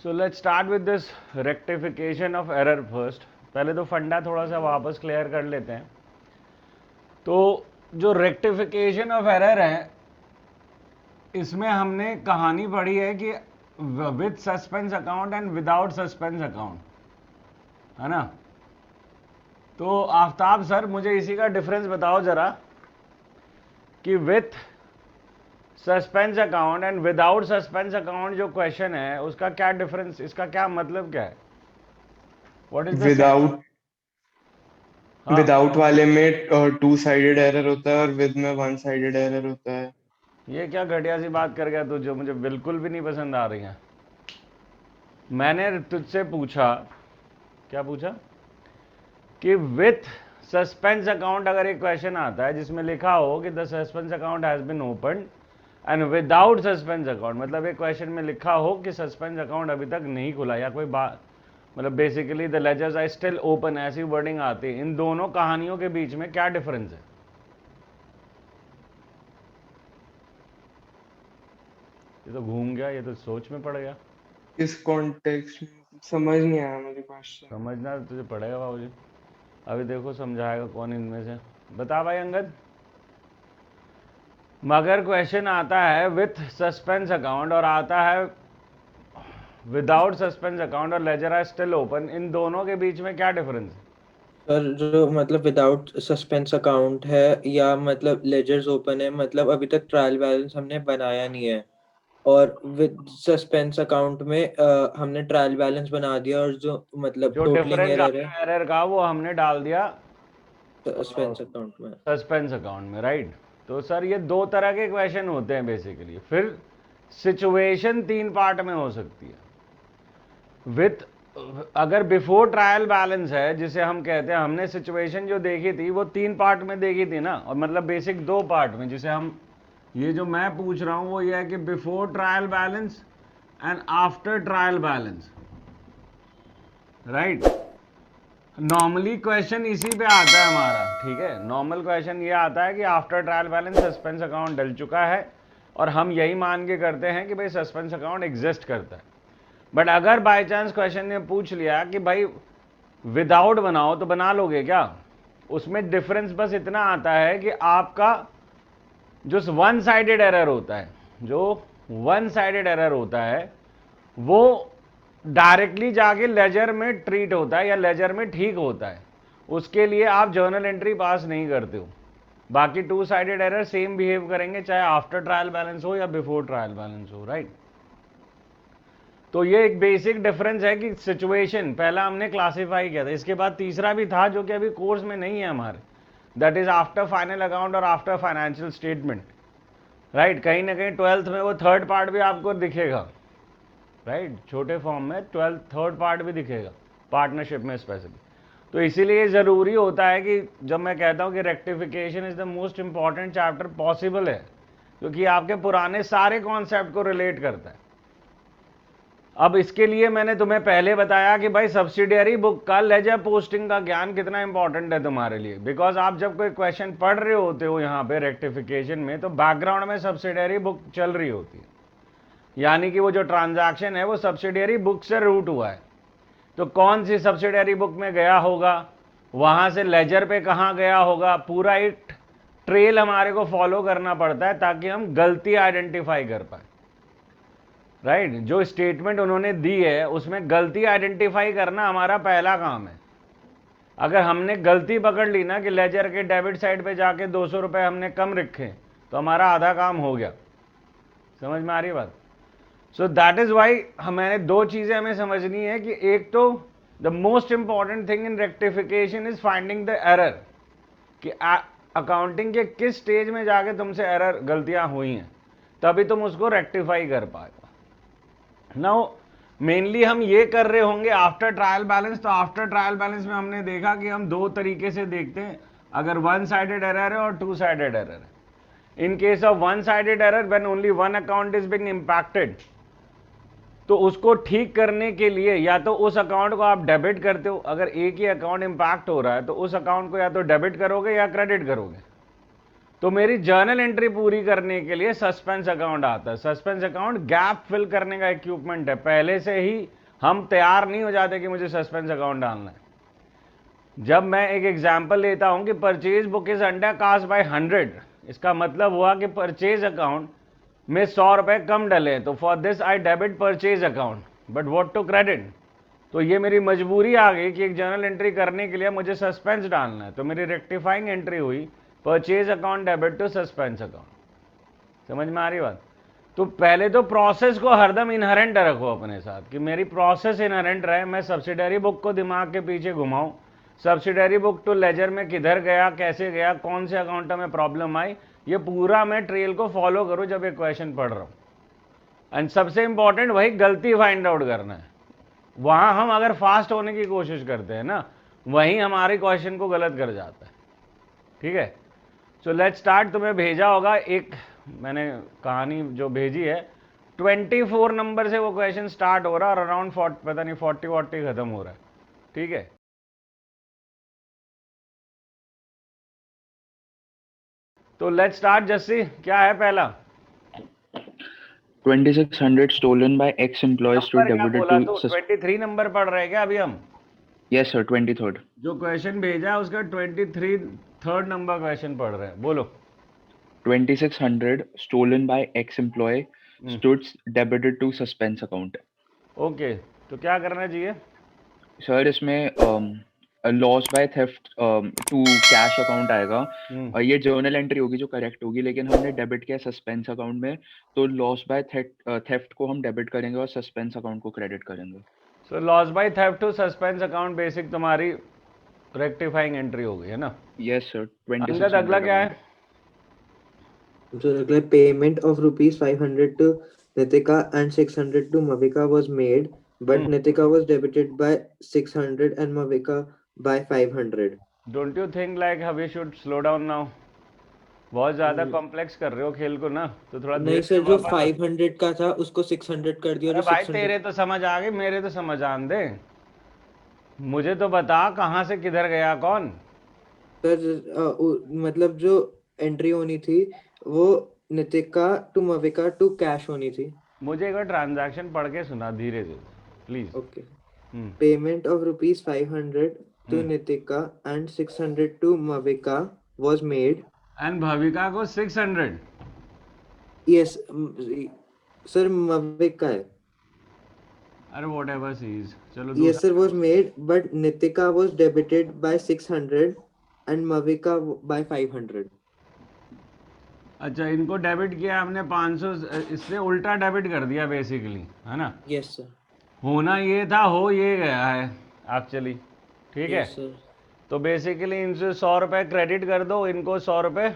So let's start with this rectification of error first. पहले तो फंडा थोड़ा सा वापस क्लियर कर लेते हैं। तो जो रेक्टिफिकेशन ऑफ एरर है, इसमें हमने कहानी पढ़ी है कि with suspense account and without suspense account, है ना। तो आफ्ताब सर, मुझे इसी का डिफरेंस बताओ जरा कि with suspense account and without suspense account जो क्वेश्चन है उसका क्या डिफरेंस, इसका क्या मतलब क्या है? What is the sense? Without हाँ, विदाउट वाले में टू साइडेड एरर होता है और विद में वन साइडेड एरर होता है। ये क्या घटिया सी बात कर गया तू, जो मुझे बिल्कुल भी नहीं पसंद आ रही है। मैंने तुझसे पूछा, क्या पूछा कि विथ सस्पेंस अकाउंट अगर एक क्वेश्चन आता है जिसमें लिखा हो कि the suspense account has been open and without suspense account, मतलब एक क्वेश्चन में लिखा हो कि सस्पेंस अकाउंट अभी तक नहीं खुला या कोई बात, मतलब basically the ledgers are still open, ऐसी वर्डिंग आती है। इन दोनों कहानियों के बीच में क्या डिफरेंस है? ये तो घूम गया, ये तो सोच में पड़ गया। इस कॉन्टेक्स्ट में समझ नहीं आया मुझे क्वेश्चन। समझना तो तुझे पड़ेगा बाबूजी। अभी देखो समझाएगा कौन इनमें से। बता भाई अंगद। मगर क्वेश्चन आता है विथ सस्पेंस अकाउंट और आता है विदाउट सस्पेंस अकाउंट और लेजर आर स्टिल ओपन, इन दोनों के बीच में क्या डिफरेंस है? सर जो मतलब विदाउट सस्पेंस अकाउंट है या मतलब लेजर्स ओपन है, मतलब अभी तक ट्रायल बैलेंस हमने बनाया नहीं है। और विद सस्पेंस अकाउट में हमने ट्रायल बैलेंस बना दिया और जो मतलब जो टोटलिंग डिफरेंस एरर है आया एरर का वो हमने डाल दिया सस्पेंस अकाउंट में। सस्पेंस अकाउंट में, राइट। तो सर ये दो तरह के क्वेश्चन होते हैं बेसिकली। फिर सिचुएशन तीन पार्ट में हो सकती है। विथ अगर बिफोर ट्रायल बैलेंस है, जिसे हम कहते हैं, हमने सिचुएशन जो देखी थी वो तीन पार्ट में देखी थी ना, और मतलब बेसिक दो पार्ट में, जिसे हम, ये जो मैं पूछ रहा हूं वो ये है कि before trial balance and after trial balance, right. Normally question इसी पे आता है हमारा, ठीक है। नॉर्मल क्वेश्चन ये आता है कि after trial balance suspense account डल चुका है, और हम यही मान के करते हैं कि भाई सस्पेंस अकाउंट एग्जिस्ट करता है। बट अगर बाय चांस क्वेश्चन ने पूछ लिया कि भाई विदाउट बनाओ, तो बना लोगे क्या? उसमें डिफरेंस बस इतना आता है कि आपका जो वन साइडेड एरर होता है, जो वन साइडेड एरर होता है वो डायरेक्टली जाके लेजर में ट्रीट होता है या लेजर में ठीक होता है। उसके लिए आप जर्नल एंट्री पास नहीं करते हो। बाकी two sided error same behave करेंगे, चाहे आफ्टर ट्रायल बैलेंस हो या बिफोर ट्रायल बैलेंस हो, राइट। तो ये एक बेसिक डिफरेंस है कि सिचुएशन पहला हमने क्लासिफाई किया था। इसके बाद तीसरा भी था जो कि अभी कोर्स में नहीं है हमारे, that is after final account और आफ्टर फाइनेंशियल स्टेटमेंट, राइट। कहीं ना कहीं 12th में वो थर्ड पार्ट भी आपको दिखेगा, राइट। छोटे फॉर्म में 12th थर्ड पार्ट भी दिखेगा पार्टनरशिप में स्पेसिफिक। तो इसीलिए ज़रूरी होता है कि जब मैं कहता हूं कि rectification is the most important chapter possible है, क्योंकि आपके पुराने सारे कॉन्सेप्ट को रिलेट करता है। अब इसके लिए मैंने तुम्हें पहले बताया कि भाई सब्सिडियरी बुक का लेजर पोस्टिंग का ज्ञान कितना इंपॉर्टेंट है तुम्हारे लिए, बिकॉज आप जब कोई क्वेश्चन पढ़ रहे होते हो यहाँ पे रेक्टिफिकेशन में, तो बैकग्राउंड में सब्सिडियरी बुक चल रही होती है, यानी कि वो जो ट्रांजैक्शन है वो सब्सिडियरी बुक से रूट हुआ है। तो कौन सी सब्सिडियरी बुक में गया होगा, वहां से लेजर पे कहां गया होगा, पूरा एक ट्रेल हमारे को फॉलो करना पड़ता है ताकि हम गलती आइडेंटिफाई कर पाए, राइट। जो स्टेटमेंट उन्होंने दी है उसमें गलती आइडेंटिफाई करना हमारा पहला काम है। अगर हमने गलती पकड़ ली ना कि लेजर के डेबिट साइड पे जाके 200 रुपए हमने कम रखे, तो हमारा आधा काम हो गया। समझ में आ रही बात? सो दैट इज वाई मैंने दो चीजें हमें समझनी है कि एक तो the most important thing in rectification is finding the error, कि अकाउंटिंग के किस स्टेज में जाके तुमसे एरर गलतियां हुई हैं, तभी तुम उसको रेक्टिफाई कर पाएगा। नाउ मेनली हम ये कर रहे होंगे आफ्टर ट्रायल बैलेंस। तो आफ्टर ट्रायल बैलेंस में हमने देखा कि हम दो तरीके से देखते हैं, अगर वन साइडेड एरर है और टू साइडेड एरर है। In case of one sided error, when only one account is being impacted, तो उसको ठीक करने के लिए या तो उस अकाउंट को आप डेबिट करते हो, अगर एक ही अकाउंट इंपैक्ट हो रहा है तो उस अकाउंट को या तो डेबिट करोगे या क्रेडिट करोगे, तो मेरी जर्नल एंट्री पूरी करने के लिए सस्पेंस अकाउंट आता है। सस्पेंस अकाउंट गैप फिल करने का इक्विपमेंट है। पहले से ही हम तैयार नहीं हो जाते कि मुझे सस्पेंस अकाउंट डालना है। जब मैं एक एग्जांपल लेता हूं कि purchase book is undercast by 100, इसका मतलब हुआ कि परचेज अकाउंट में 100 रुपए कम डले, तो for this I debit purchase account but what to credit. तो ये मेरी मजबूरी आ गई कि एक जर्नल एंट्री करने के लिए मुझे सस्पेंस डालना है, तो मेरी रेक्टिफाइंग एंट्री हुई purchase account debit to suspense account. समझ में आ रही बात? तो पहले तो प्रोसेस को हरदम इनहेरेंट रखो अपने साथ कि मेरी प्रोसेस इनहेरेंट रहे। मैं सब्सिडरी बुक को दिमाग के पीछे घुमाऊं, सब्सिडरी बुक टू लेजर में किधर गया, कैसे गया, कौन से अकाउंट में प्रॉब्लम आई, ये पूरा मैं ट्रेल को फॉलो करूं जब एक क्वेश्चन पढ़ रहा हूं। एंड सबसे इंपॉर्टेंट वही गलती फाइंड आउट करना है। वहां हम अगर फास्ट होने की कोशिश करते हैं ना, वहीं हमारे क्वेश्चन को गलत कर जाता है। ठीक है, सो लेट्स स्टार्ट। तुम्हें भेजा होगा एक, मैंने कहानी जो भेजी है 24 नंबर से वो क्वेश्चन स्टार्ट हो रहा है और अराउंड 40, पता नहीं 40 खत्म हो रहा है। ठीक है, तो लेट्स स्टार्ट। जस्सी, क्या है पहला 2600 stolen by ex-employees to number? क्या debited बोला to तू? 23 नंबर पढ़ रहे हैं क्या अभी हम? Yes sir, 23rd. जो क्वेश्चन भेजा है उसका 23 थर्ड नंबर क्वेश्चन पढ़ रहे हैं, बोलो। 2600 stolen by ex-employee stood debited to suspense account. Okay, तो क्या करना चाहिए? सर इसमें loss by theft to cash account आएगा और ये जर्नल एंट्री होगी जो करेक्ट होगी, लेकिन हमने डेबिट किया सस्पेंस अकाउंट में, तो लॉस बाय थेफ्ट को हम डेबिट करेंगे और सस्पेंस अकाउंट को क्रेडिट करेंगे। So loss by theft to suspense account basic तुम्हारी रेक्टिफाइंग एंट्री हो गई है ना? यस सर, अंगद, अगला क्या है? So like payment of rupees 500 to Nitika and 600 to Mavika was made, but Nitika was debited by 600 and Mavika by 500. Don't you think like we should slow down now? बहुत ज्यादा complex कर रहे हो खेल को ना, तो थोड़ा नहीं सर, जो 500 का था उसको 600 कर दिया। अरे भाई तेरे तो समझ आ गई, मेरे तो समझ आन दे। मुझे तो बता कहाँ से किधर गया कौन? सर मतलब जो एंट्री होनी थी वो नितिका टू मविका टू कैश होनी थी। मुझे एक बार ट्रांजैक्शन पढ़ के सुना धीरे धीरे please. Okay, payment of rupees 500 to Nitika and 600 to Mavika was made. And Bhavika को 600? Yes, sir, Mavika है। अरे वॉट एवर सीज, चलो। Yes sir, was made, but Nitika was debited by 600 and Mavika by 500. अच्छा, इनको डेबिट किया हमने 500, इसने उल्टा डेबिट कर दिया बेसिकली, है ना? Yes sir. होना ये था, हो ये गया है एक्चुअली। ठीक है, Yes sir. तो बेसिकली इनसे 100 रुपए क्रेडिट कर दो, इनको 100 रुपए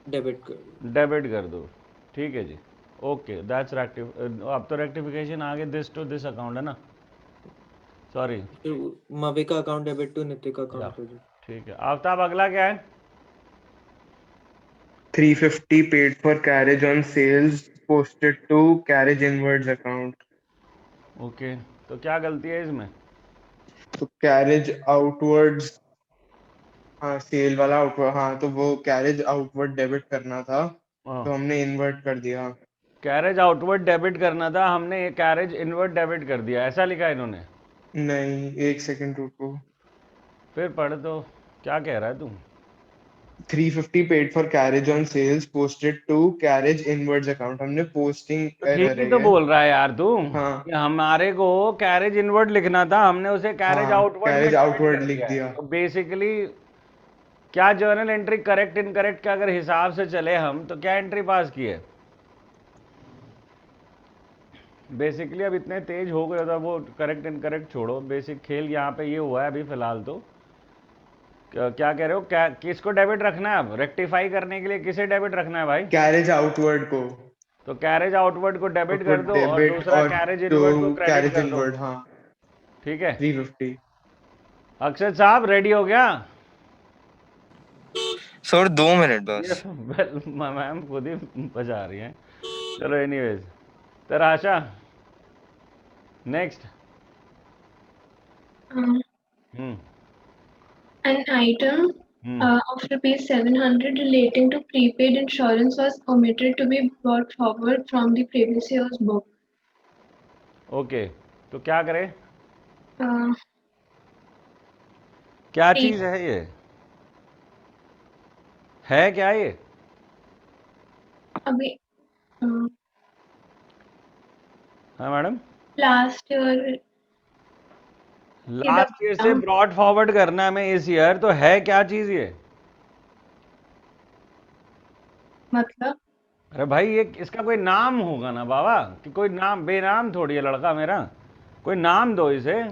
डेबिट कर दो। ठीक है जी, ओके, दैट्स अब तो रेक्टिफिकेशन आ गया, दिस टू दिस अकाउंट है ना, sorry Mavika account debit to Nitika account. ठीक है, आफ्ताब अगला क्या है? 350 paid for carriage on sales posted to carriage inwards account. Okay, तो क्या गलती है इसमें? तो carriage outwards, हाँ सेल वाला आउटवर्ड, हाँ तो वो कैरेज आउटवर्ड डेबिट करना था तो हमने इनवर्ट कर दिया। कैरेज आउटवर्ड डेबिट करना था, हमने कैरेज इनवर्ट डेबिट कर दिया, ऐसा लिखा है इन्होंने? नहीं, एक सेकंड रुको, फिर पढ़ तो, क्या कह रहा है तू? 350 paid for carriage on sales posted to carriage inwards account, हमने पोस्टिंग ठीक ही तो बोल रहा है यार तू। हाँ, कि हमारे को कैरेज इनवर्ट लिखना था, हमने उसे कैरेज आउटवर्ड लिख दिया। तो बेसिकली क्या जर्नल एंट्री करेक्ट इनकरेक्ट का अगर हिसाब से चले हम, तो क्या एंट्री पास की है? बेसिकली अब इतने तेज हो गए था, वो करेक्ट इनकरेक्ट छोड़ो, बेसिक खेल यहाँ पे ये हुआ है अभी फिलहाल। तो क्या कह रहे हो, क्या किसको डेबिट रखना है अब रेक्टिफाई करने के लिए? किसे डेबिट रखना है भाई? कैरेज आउटवर्ड को। तो कैरेज आउटवर्ड को डेबिट कर दो और दूसरा कैरेज इनवर्ड को क्रेडिट कर दो। हाँ ठीक है, 350। अक्षय साहब रेडी हो गया? सर 2 मिनट बस। मैम खुद ही बजा रही हैं। चलो एनीवेज, तराशा next. An item of rupees 700 relating to prepaid insurance was omitted to be brought forward from the previous year's book. Okay, तो क्या करें? Uh, क्या Pre- चीज है ये? है क्या ये? अभी हाँ madam, last year last year से ब्रॉड फॉरवर्ड करना है हमें इस ईयर, तो है क्या चीज ये? मतलब अरे भाई ये इसका कोई नाम होगा ना बाबा, कि कोई नाम, बेनाम थोड़ी है लड़का मेरा, कोई नाम दो इसे।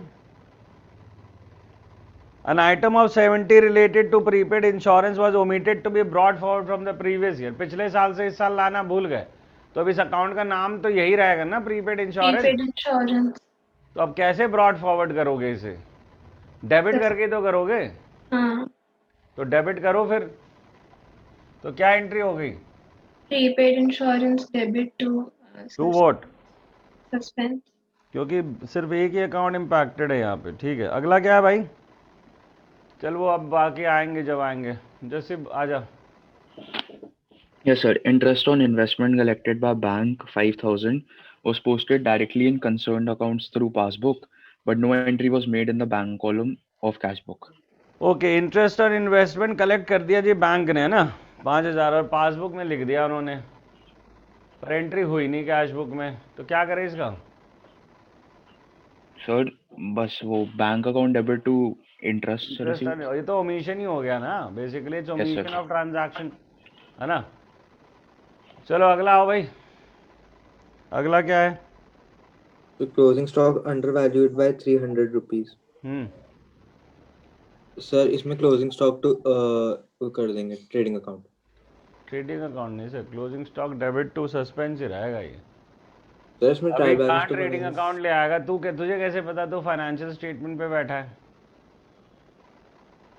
An item of 70 related to prepaid insurance was omitted to be brought forward from the previous year. पिछले साल से इस साल लाना भूल गए, तो अब इस अकाउंट का नाम तो यही रहेगा ना, प्रीपेड इंश्योरेंस। prepaid insurance. तो अब कैसे ब्रॉड फॉरवर्ड करोगे इसे? डेबिट करके तो करोगे, हाँ, तो डेबिट करो फिर। तो क्या एंट्री हो गई? prepaid insurance debit to to vote, suspense. क्योंकि सिर्फ एक ही अकाउंट इम्पैक्टेड है यहाँ पे। ठीक है, अगला क्या है भाई? चल वो अब बाकी आएंगे जब आएंगे। जैसे आ जा। Yes, sir. Interest on investment collected by bank 5,000 was posted directly in concerned accounts through passbook, but no entry was made in the bank column of cash book. Okay, interest और इन्वेस्टमेंट कलेक्ट कर दिया जी bank ने, है ना, 5,000, और passbook में लिख दिया उन्होंने, पर एंट्री हुई नहीं कैश बुक में, तो क्या करें इसका? Sir, बस वो bank account debit to interest received. ये तो ओमिशन ही हो गया ना, basically it's omission of transaction, है ना। चलो अगला आओ भाई, अगला क्या है? तो closing stock undervalued by 300 rupees. Sir इसमें क्लोजिंग स्टॉक तो कर देंगे ट्रेडिंग अकाउंट। ट्रेडिंग अकाउंट नहीं sir, closing stock debit to suspense ही रहेगा ये। सर इसमें अभी ट्रायल कहाँ बैलेंस तो ट्रेडिंग अकाउंट ले आएगा तू? तुझे कैसे पता? तू फाइनेंशियल स्टेटमेंट पे बैठा है,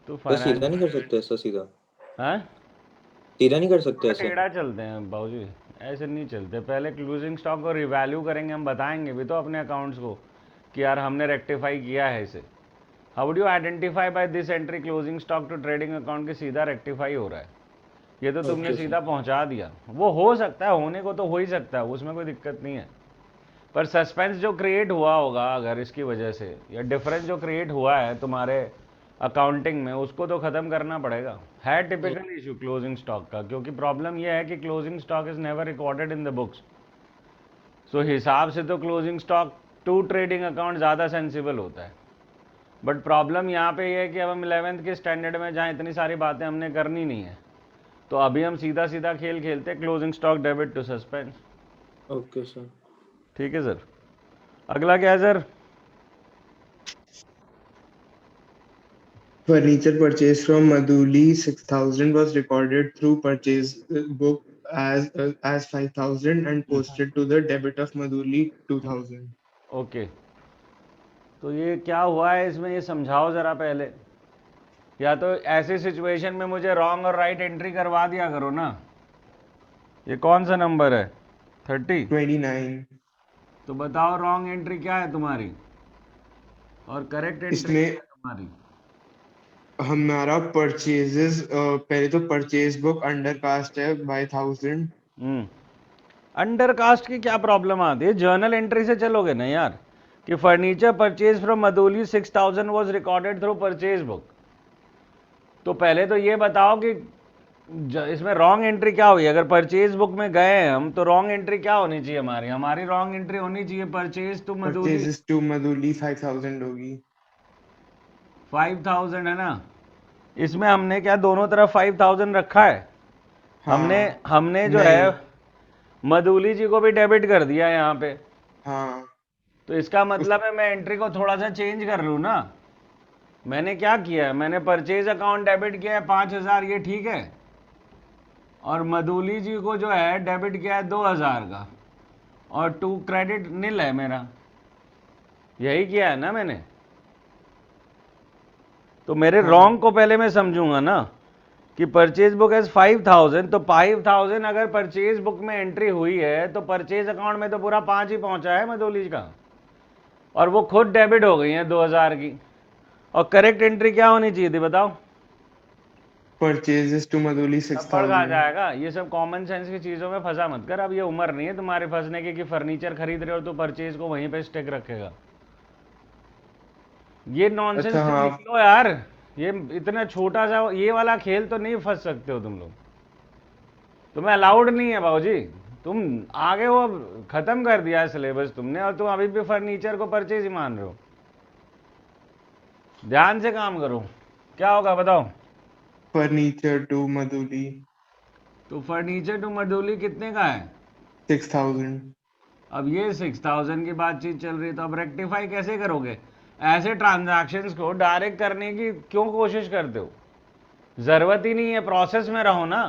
तू तो सीधा नहीं कर सकते ऐसा सीधा? हाँ, सीधा नहीं कर सकते ऐसा? टेढ़ा चलते हैं बाबूजी, ऐसे नहीं चलते। पहले क्लोजिंग स्टॉक को रिवैल्यू करेंगे, हम बताएंगे भी तो अपने अकाउंट्स को कि यार हमने रेक्टिफाई किया है इसे। How would you identify by this entry closing stock to trading account की सीधा रेक्टिफाई हो रहा है? ये तो तुमने सीधा पहुंचा दिया। वो हो सकता है, होने को तो हो ही सकता है, उसमें कोई दिक्कत नहीं है, पर सस्पेंस जो क्रिएट हुआ होगा अगर इसकी वजह से, या डिफरेंस जो क्रिएट हुआ है तुम्हारे अकाउंटिंग में, उसको तो ख़त्म करना पड़ेगा। है टिपिकल इशू क्लोजिंग स्टॉक का, क्योंकि प्रॉब्लम यह है कि closing stock is never recorded in the books. So हिसाब से तो closing stock to trading account ज़्यादा सेंसिबल होता है, बट प्रॉब्लम यहाँ पे ये है कि अब हम 11th के स्टैंडर्ड में जहाँ इतनी सारी बातें हमने करनी नहीं है, तो अभी हम सीधा सीधा खेल खेलते closing stock debit to suspense. Okay sir. ठीक है सर, अगला क्या है sir? Furniture purchase from Madhuli 6,000 was recorded through purchase book as 5,000 and posted to the debit of Madhuli 2,000. Okay, तो ये क्या हुआ है इसमें, ये समझाओ ज़रा पहले। या तो ऐसी सिचुएशन में मुझे रॉन्ग और राइट एंट्री करवा दिया करो ना। ये कौन सा नंबर है? 30? 29. तो बताओ रॉन्ग एंट्री क्या है तुम्हारी और करेक्ट एंट्री क्या है तुम्हारी? हमारा परचेजेस पहले तो परचेज बुक अंडर कास्ट है बाय 1000. अंडर कास्ट की क्या प्रॉब्लम आती है? जर्नल एंट्री से चलोगे ना यार, कि furniture purchase from Madhuli 6,000 was recorded through purchase book. तो पहले तो ये बताओ कि इसमें रॉन्ग एंट्री क्या हुई? अगर परचेज बुक में गए हैं हम, तो रॉन्ग एंट्री क्या होनी चाहिए हमारी? हमारी रॉन्ग एंट्री होनी चाहिए purchase to Madhuli. Purchases to Madhuli 5,000 होगी। 5,000 है ना, इसमें हमने क्या दोनों तरफ 5,000 रखा है? हाँ, हमने जो है मधुली जी को भी डेबिट कर दिया यहाँ पे। हाँ, तो इसका मतलब है मैं एंट्री को थोड़ा सा चेंज कर लूँ ना। मैंने क्या किया है, मैंने परचेज अकाउंट डेबिट किया है 5,000, ये ठीक है, और मधुली जी को जो है डेबिट किया है 2,000 का, और 2 क्रेडिट नील है मेरा। यही किया है ना मैंने? तो मेरे रॉन्ग को पहले मैं समझूंगा ना कि परचेज बुक एज 5,000, तो 5,000 अगर परचेज बुक में एंट्री हुई है तो परचेज अकाउंट में तो पूरा 5 ही पहुंचा है मधुली का, और वो खुद डेबिट हो गई है 2,000 की। और करेक्ट एंट्री क्या होनी चाहिए थी बताओ? परचेजेस टू मधुली अब पड़ कहाँ 6000। जाएगा? ये सब कॉमन सेंस की चीजों में फंसा मत कर। अब ये उम्र नहीं है तुम्हारे फंसने की कि फर्नीचर खरीद रहे हो तो परचेज को वहीं पे स्टिक रखेगा। ये नॉनसेंस अच्छा से हाँ, निकलो यार। ये इतना छोटा सा ये वाला खेल तो नहीं फंस सकते हो तुम लोग। तुम्हें अलाउड नहीं है बाबूजी। तुम आगे वो खत्म कर दिया है सिलेबस तुमने, और तुम अभी भी फर्नीचर को परचेज ही मान रहे हो। ध्यान से काम करो। क्या होगा बताओ? फर्नीचर टू मधुली तो फर्नीचर टू मडोली कितने का है? 6000। अब ये 6000 की बातचीत चल रही है, तो अब रेक्टिफाई कैसे करोगे? ऐसे ट्रांजैक्शंस को डायरेक्ट करने की क्यों कोशिश करते हो? जरूरत ही नहीं है, प्रोसेस में रहो ना।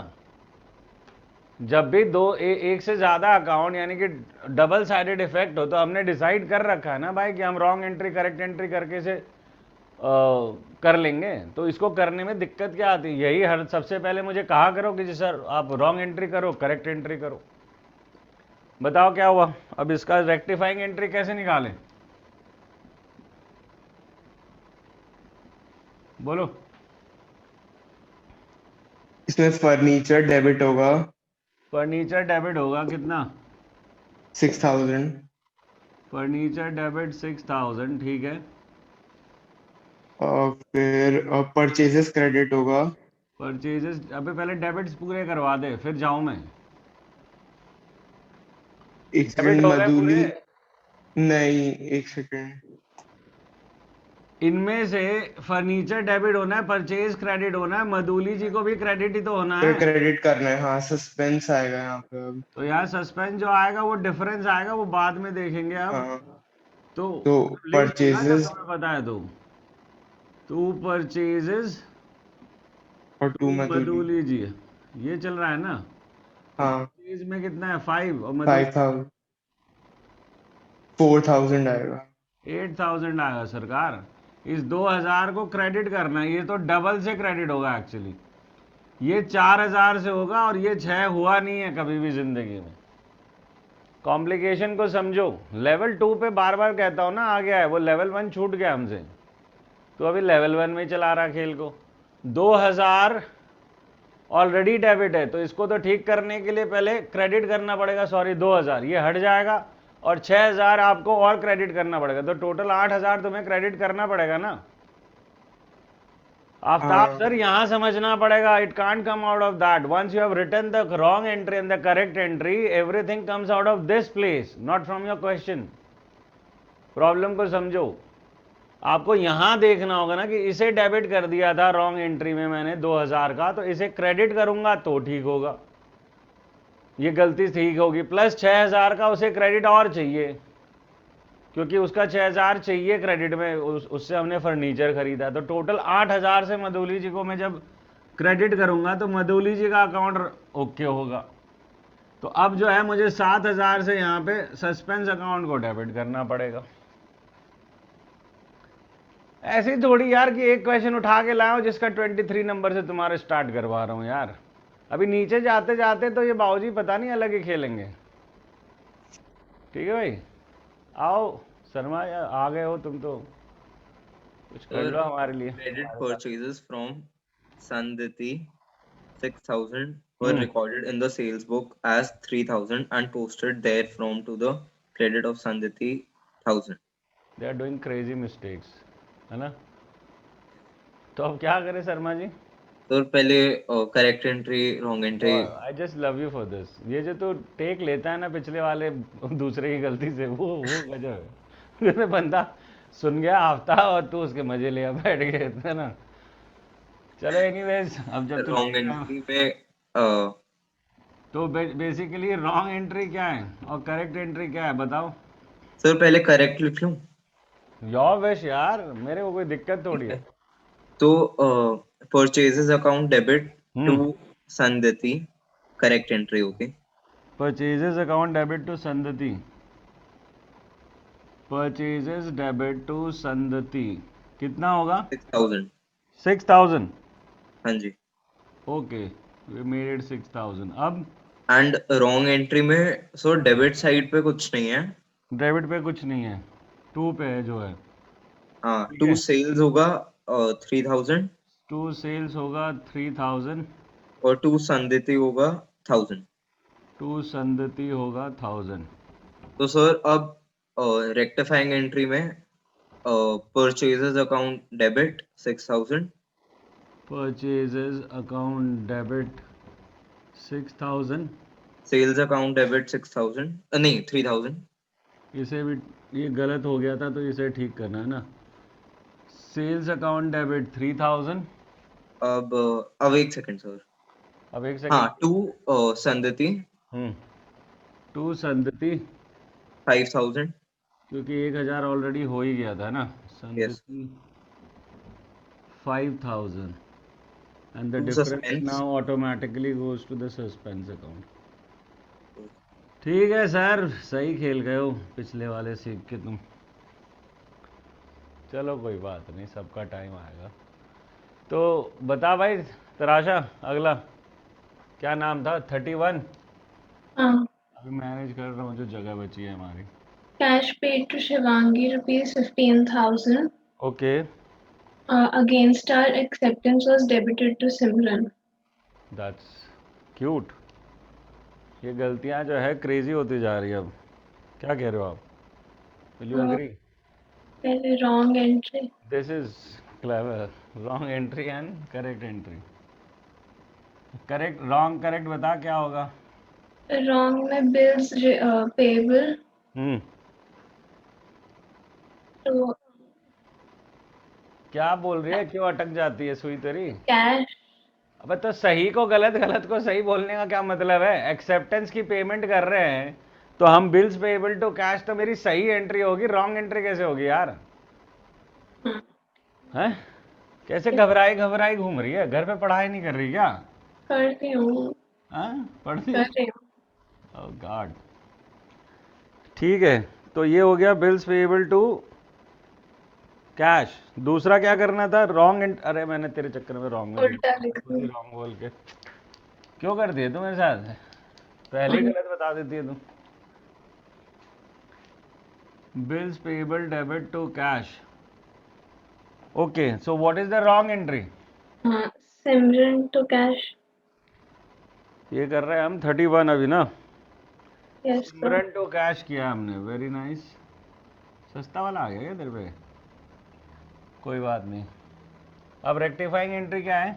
जब भी एक से ज्यादा अकाउंट यानी कि डबल साइडेड इफेक्ट हो, तो हमने डिसाइड कर रखा है ना भाई कि हम रॉन्ग एंट्री करेक्ट एंट्री करके से कर लेंगे। तो इसको करने में दिक्कत क्या आती है? यही हर सबसे पहले मुझे कहा करो कि जी सर आप रॉन्ग एंट्री करो, करेक्ट एंट्री करो। बताओ क्या हुआ? अब इसका रेक्टिफाइंग एंट्री कैसे निकालें? बोलो। इसमें फर्नीचर डेबिट होगा फर्नीचर डेबिट होगा कितना? 6000। फर्नीचर डेबिट 6000, ठीक है। और फिर परचेजेस क्रेडिट होगा। परचेजेस, अबे पहले डेबिट्स पूरे करवा दे फिर जाऊं मैं। एक डेबिट सेकंड, हो गए मधुली पूरे? नहीं, एक सेकंड। इनमें से फर्नीचर डेबिट होना है, परचेज क्रेडिट होना है, मधुली जी को भी क्रेडिट ही तो होना फिर है। क्रेडिट करना है, हाँ सस्पेंस आएगा यहाँ पे अब। तो यार सस्पेंस जो आएगा वो डिफरेंस आएगा, वो बाद में देखेंगे। अब हाँ तो तो लिख दो ना, जब परचेजेस तुम्हें पता है तो परचेजेस और टू टू मधुली। मधुली जी, ये चल रहा है ना। तो हाँ परचेज में कितना है? 5, और मधुली 5000 4000 आएगा। 8000 आएगा सरकार। इस 2000 को क्रेडिट करना है, ये तो डबल से क्रेडिट होगा एक्चुअली। ये 4000 से होगा और ये 6 हुआ नहीं है कभी भी जिंदगी में। कॉम्प्लिकेशन को समझो। लेवल 2 पे बार बार कहता हूं ना आ गया है, वो लेवल 1 छूट गया हमसे, तो अभी लेवल 1 में चला रहा खेल को। 2000 ऑलरेडी डेबिट है, तो इसको तो ठीक करने के लिए पहले क्रेडिट करना पड़ेगा। सॉरी 2000 ये हट जाएगा, और 6000 आपको और क्रेडिट करना पड़ेगा, तो टोटल 8000 तुम्हें क्रेडिट करना पड़ेगा ना। आफ्ताब हाँ सर यहां समझना पड़ेगा, it can't come out of that. Once you have written the wrong entry and the correct entry, everything comes out of this place, not from your question. Problem को समझो। आपको यहां देखना होगा ना कि इसे डेबिट कर दिया था रॉन्ग एंट्री में मैंने 2000 का, तो इसे क्रेडिट करूंगा तो ठीक होगा, ये गलती ठीक होगी। प्लस 6000 का उसे क्रेडिट और चाहिए, क्योंकि उसका 6000 चाहिए क्रेडिट में, उससे हमने फर्नीचर खरीदा। तो टोटल 8000 से मधुली जी को मैं जब क्रेडिट करूंगा तो मधुली जी का अकाउंट ओके होगा। तो अब जो है मुझे 7000 से यहाँ पे सस्पेंस अकाउंट को डेबिट करना पड़ेगा। ऐसी थोड़ी यार कि एक क्वेश्चन उठा के लाओ जिसका 23 नंबर से तुम्हारे स्टार्ट करवा रहा हूँ यार। अभी नीचे जाते जाते तो ये बाबूजी पता नहीं अलग ही खेलेंगे। ठीक है भाई, आओ शर्मा यार, आ गए हो तुम तो, कुछ कर लो हमारे लिए। Credit purchases from Sanditi 6000 were recorded in the sales book as 3000 and posted therefrom to the credit of Sanditi 1000. They are doing crazy mistakes, है ना। तो अब क्या करें शर्मा जी? तो पहले correct entry wrong entry. I just love you for this. ये जो तो टेक लेता है ना पिछले वाले दूसरे की गलती से, वो गजब है। बंदा सुन गया हफ्ता और तू उसके मजे लिया बैठ गए, है ना। चलो एनीवेज, अब जब तू रॉन्ग एंट्री पे तो बेसिकली रॉन्ग एंट्री क्या है और करेक्ट एंट्री क्या है बताओ। सर पहले करेक्ट लिख लूं? योर विश यार, मेरे को कोई दिक्कत थोड़ी है। तो परचेजेस अकाउंट डेबिट टू संदति, करेक्ट एंट्री होगी। परचेजेस अकाउंट डेबिट टू संदति, परचेजेस डेबिट टू संदति कितना होगा? 6000। 6000, हाँ जी। Okay we made it 6000। अब एंड रॉन्ग एंट्री में सो डेबिट साइड पे कुछ नहीं है। डेबिट पे कुछ नहीं है, 2 पे है जो है। हाँ, ठीक टू है। सेल्स होगा 3000। टू सेल्स होगा 3000 और टू संदिति होगा 1000। टू संदति होगा 1000 तो सर अब रेक्टिफाइंग एंट्री में purchases account debit 6000, purchases account debit 6000 sales account debit 6000 नहीं 3000। इसे भी ये गलत हो गया था तो इसे ठीक करना है ना सेल्स अकाउंट डेबिट 3000 अब एक सेकंड सर। अब एक हाँ सेकंड टू संदिति टू संदति 5000। क्योंकि 1000 ऑलरेडी हो ही गया था ना Yes. संदति 5000 and the To difference suspense. now automatically goes to the suspense account ठीक है सर सही खेल गए हो पिछले वाले सीख के तुम चलो कोई बात नहीं सबका टाइम आएगा तो बता भाई तराशा अगला क्या नाम था 31 हाँ अभी मैनेज कर रहा हूँ जो जगह बची है हमारी cash paid to Shivangi rupees 15,000 okay against our acceptance was debited to Simran. That's cute ये गलतियाँ जो है क्रेजी होती जा रही है अब क्या कह रहे हो आप will you agree Very wrong entry. This is clever wrong entry and correct entry correct wrong correct बता क्या होगा Wrong में bills payable to क्या बोल रही है क्यों अटक जाती है सुई तेरी cash. अबे तो सही को गलत गलत को सही बोलने का क्या मतलब है एक्सेप्टेंस की पेमेंट कर रहे हैं तो हम बिल्स पेएबल टू कैश तो मेरी सही एंट्री होगी रॉन्ग एंट्री कैसे होगी यार हैं कैसे घबराई घबराई घूम रही है घर पे पढ़ाई नहीं कर रही क्या करती हूँ पढ़ती कर रही हूँ ओह गॉड ठीक है तो ये हो गया बिल्स पेएबल टू कैश दूसरा क्या करना था रॉन्ग अरे मैंने तेरे चक्कर में रॉन्ग उल्टा लिख दिया। रॉन्ग बोल के क्यों करती है तू मेरे साथ पहले ही गलत बता देती है तू bills payable debit to cash okay so what is the wrong entry हाँ Simran to cash. ये कर रहे हैं हम 31 अभी ना Yes sir. Simran to cash किया हमने वेरी नाइस सस्ता वाला आ गया क्या तेरे पे कोई बात नहीं अब रेक्टिफाइंग एंट्री क्या है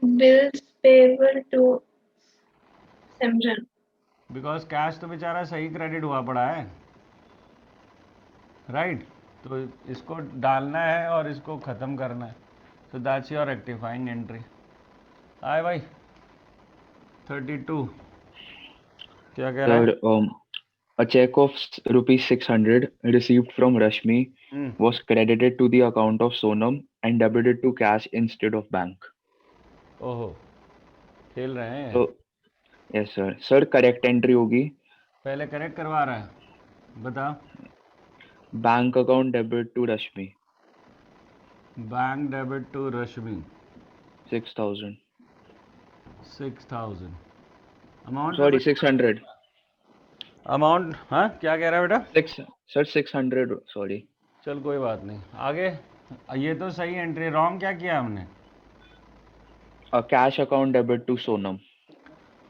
Bills payable to Simran. Because cash तो बेचारा सही क्रेडिट हुआ पड़ा है राइट तो इसको डालना है और इसको ख़त्म करना है so that's your rectifying entry आए भाई 32 क्या कह रहा है Sir, a check of rupees 600 received from Rashmi was credited to the account of Sonam and debited to cash instead of bank. ओहो खेल रहे हैं So, yes sir. Sir, correct entry होगी पहले करेक्ट करवा रहा है बता bank account debit to Rashmi bank debit to Rashmi 6000. 6000 amount Sorry, 600. Amount हाँ क्या कह रहा है बेटा Sir, 600. Sorry. चल कोई बात नहीं आगे ये तो सही एंट्री रॉन्ग क्या किया हमने A cash account debit to Sonam.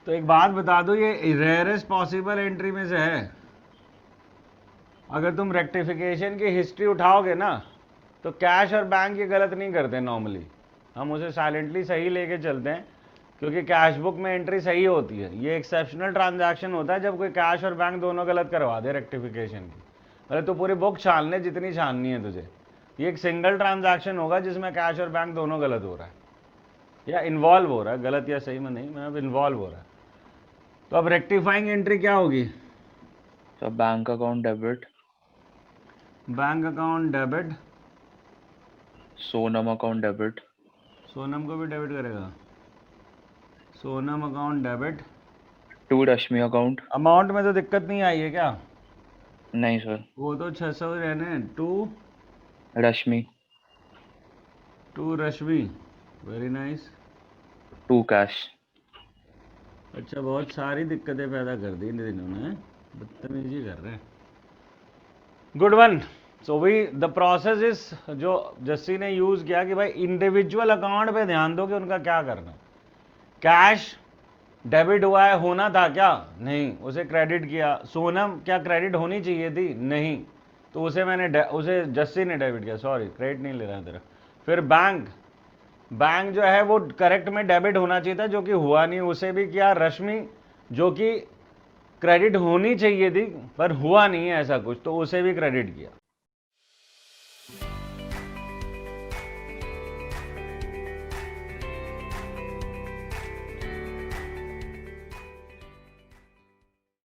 तो एक बात बता दो ये रेयरेस्ट पॉसिबल एंट्री में से है अगर तुम रेक्टिफिकेशन की हिस्ट्री उठाओगे ना तो कैश और बैंक ये गलत नहीं करते नॉर्मली हम उसे साइलेंटली सही लेके चलते हैं क्योंकि कैश बुक में एंट्री सही होती है ये एक्सेप्शनल ट्रांजैक्शन होता है जब कोई कैश और बैंक दोनों गलत करवा दे रेक्टिफिकेशन की मतलब तो पूरी बुक छान ले जितनी छाननी है तुझे ये एक सिंगल ट्रांजैक्शन होगा जिसमें कैश और बैंक दोनों गलत हो रहा है या इन्वॉल्व हो रहा है गलत या सही में नहीं मतलब इन्वॉल्व हो रहा है तो अब रेक्टिफाइंग एंट्री क्या होगी So bank account debit, bank account debit Sonam account debit, Sonam को भी डेबिट करेगा Sonam account debit to Rashmi account. Amount में तो दिक्कत नहीं आई है क्या नहीं sir. वो तो 600 रहने to Rashmi Rashmi very nice to cash. अच्छा बहुत सारी दिक्कतें पैदा कर दी इन दिनों ने बदतमीजी कर रहे हैं good one so we the process is जो जस्सी ने यूज किया कि भाई इंडिविजुअल अकाउंट पे ध्यान दो कि उनका क्या करना है। कैश डेबिट हुआ है, होना था क्या? नहीं, उसे क्रेडिट किया। सोनम क्या क्रेडिट होनी चाहिए थी? नहीं, तो उसे जस्सी ने डेबिट किया। सॉरी, क्रेडिट नहीं ले रहा तेरा। फिर बैंक जो है वो करेक्ट में डेबिट होना चाहिए था, जो कि हुआ नहीं, उसे भी किया। रश्मि जो कि क्रेडिट होनी चाहिए थी पर हुआ नहीं है ऐसा कुछ, तो उसे भी क्रेडिट किया।